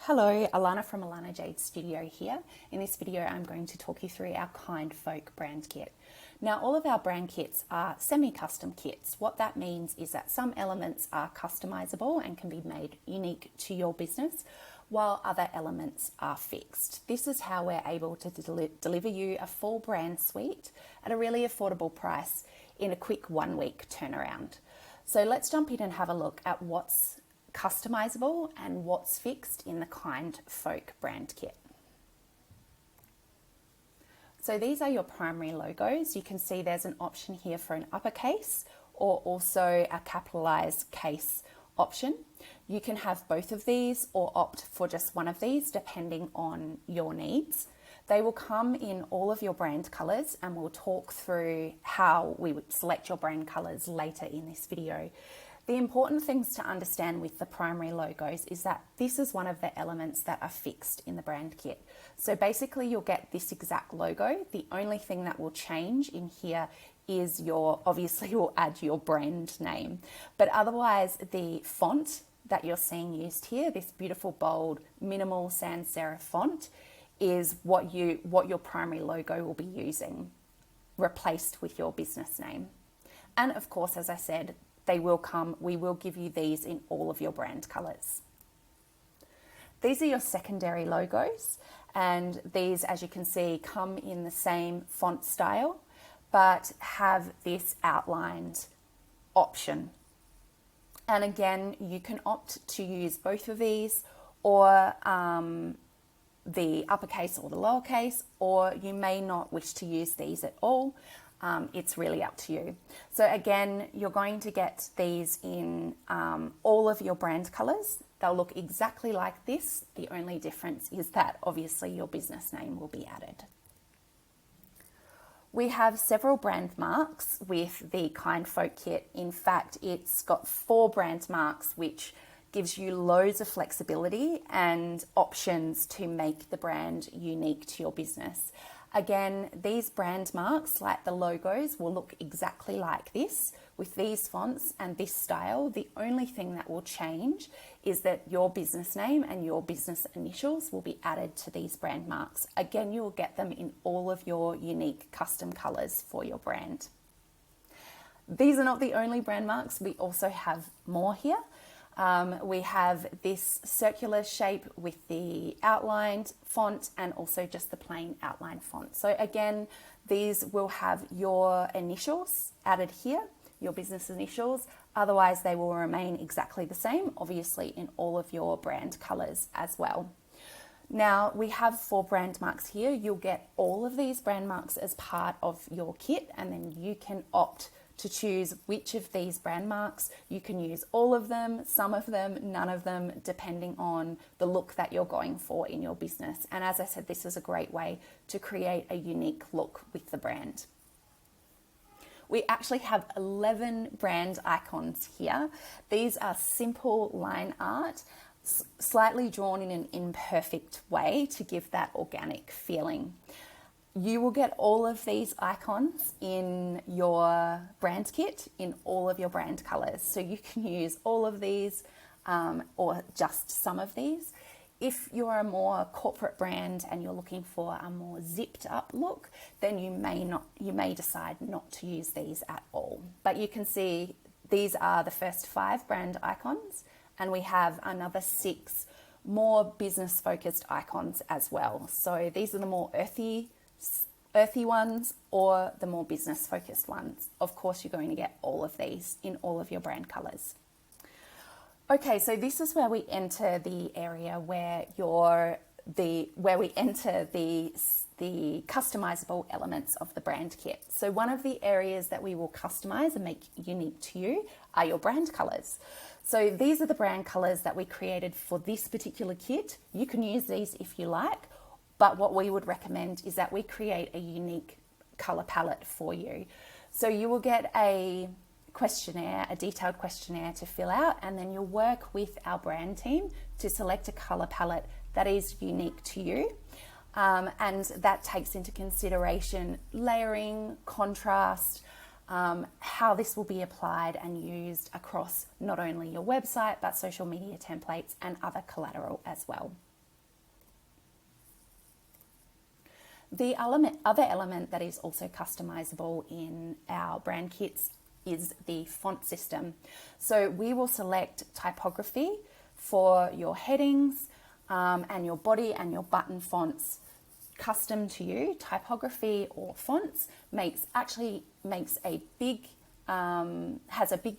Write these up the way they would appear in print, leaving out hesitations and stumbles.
Hello, Alana from Alana Jade Studio here. In this video, I'm going to talk you through our Kind Folk brand kit. Now, all of our brand kits are semi-custom kits. What that means is that some elements are customizable and can be made unique to your business, while other elements are fixed. This is how we're able to deliver you a full brand suite at a really affordable price in a quick 1 week turnaround. So let's jump in and have a look at what's customizable and what's fixed in the Kind Folk brand kit. So these are your primary logos. You can see there's an option here for an uppercase or also a capitalized case option. You can have both of these or opt for just one of these depending on your needs. They will come in all of your brand colors, and we'll talk through how we would select your brand colors later in this video. The important things to understand with the primary logos is that this is one of the elements that are fixed in the brand kit. So basically you'll get this exact logo. The only thing that will change in here is obviously we'll add your brand name, but otherwise the font that you're seeing used here, this beautiful bold minimal sans serif font, is what your primary logo will be using, replaced with your business name. And of course, as I said, we will give you these in all of your brand colors. These are your secondary logos, and these, as you can see, come in the same font style, but have this outlined option. And again, you can opt to use both of these, or the uppercase or the lowercase, or you may not wish to use these at all. It's really up to you. So again, you're going to get these in all of your brand colors. They'll look exactly like this. The only difference is that obviously your business name will be added. We have several brand marks with the Kind Folk kit. In fact, it's got 4 brand marks, which gives you loads of flexibility and options to make the brand unique to your business. Again, these brand marks, like the logos, will look exactly like this with these fonts and this style. The only thing that will change is that your business name and your business initials will be added to these brand marks. Again, you will get them in all of your unique custom colors for your brand. These are not the only brand marks. We also have more here. We have this circular shape with the outlined font and also just the plain outline font. So again, these will have your initials added here, your business initials. Otherwise, they will remain exactly the same, obviously in all of your brand colors as well. Now, we have 4 brand marks here. You'll get all of these brand marks as part of your kit, and then you can opt to choose which of these brand marks. You can use all of them, some of them, none of them, depending on the look that you're going for in your business. And as I said, this is a great way to create a unique look with the brand. We actually have 11 brand icons here. These are simple line art, slightly drawn in an imperfect way to give that organic feeling. You will get all of these icons in your brand kit in all of your brand colors. So you can use all of these or just some of these. If you're a more corporate brand and you're looking for a more zipped up look, then you may decide not to use these at all. But you can see these are the first 5 brand icons, and we have another 6 more business focused icons as well. So these are the more earthy ones or the more business focused ones. Of course, you're going to get all of these in all of your brand colors. Okay, so this is where we enter the area where we enter the customizable elements of the brand kit. So one of the areas that we will customize and make unique to you are your brand colors. So these are the brand colors that we created for this particular kit. You can use these if you like, but what we would recommend is that we create a unique color palette for you. So you will get a questionnaire, a detailed questionnaire to fill out, and then you'll work with our brand team to select a color palette that is unique to you. And that takes into consideration layering, contrast, how this will be applied and used across not only your website, but social media templates and other collateral as well. The other element that is also customizable in our brand kits is the font system. So we will select typography for your headings and your body and your button fonts custom to you. Typography or fonts has a big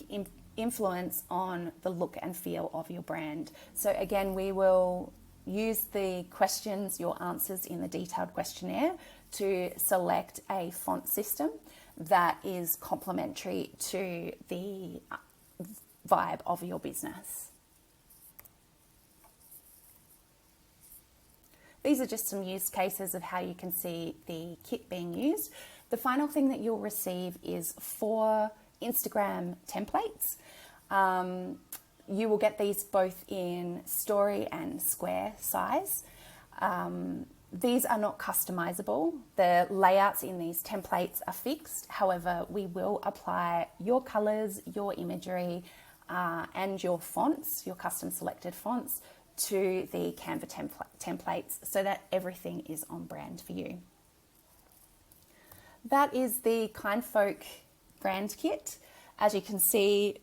influence on the look and feel of your brand. So again, we will use the questions, your answers in the detailed questionnaire to select a font system that is complementary to the vibe of your business. These are just some use cases of how you can see the kit being used. The final thing that you'll receive is 4 Instagram templates. You will get these both in story and square size. These are not customizable. The layouts in these templates are fixed. However, we will apply your colors, your imagery, and your fonts, your custom selected fonts, to the Canva templates so that everything is on brand for you. That is the Kind Folk brand kit. As you can see,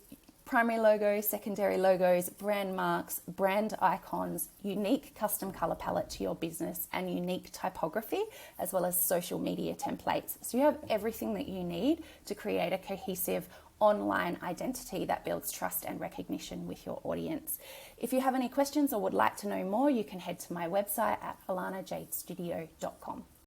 primary logo, secondary logos, brand marks, brand icons, unique custom color palette to your business, and unique typography, as well as social media templates. So you have everything that you need to create a cohesive online identity that builds trust and recognition with your audience. If you have any questions or would like to know more, you can head to my website at alanajadestudio.com.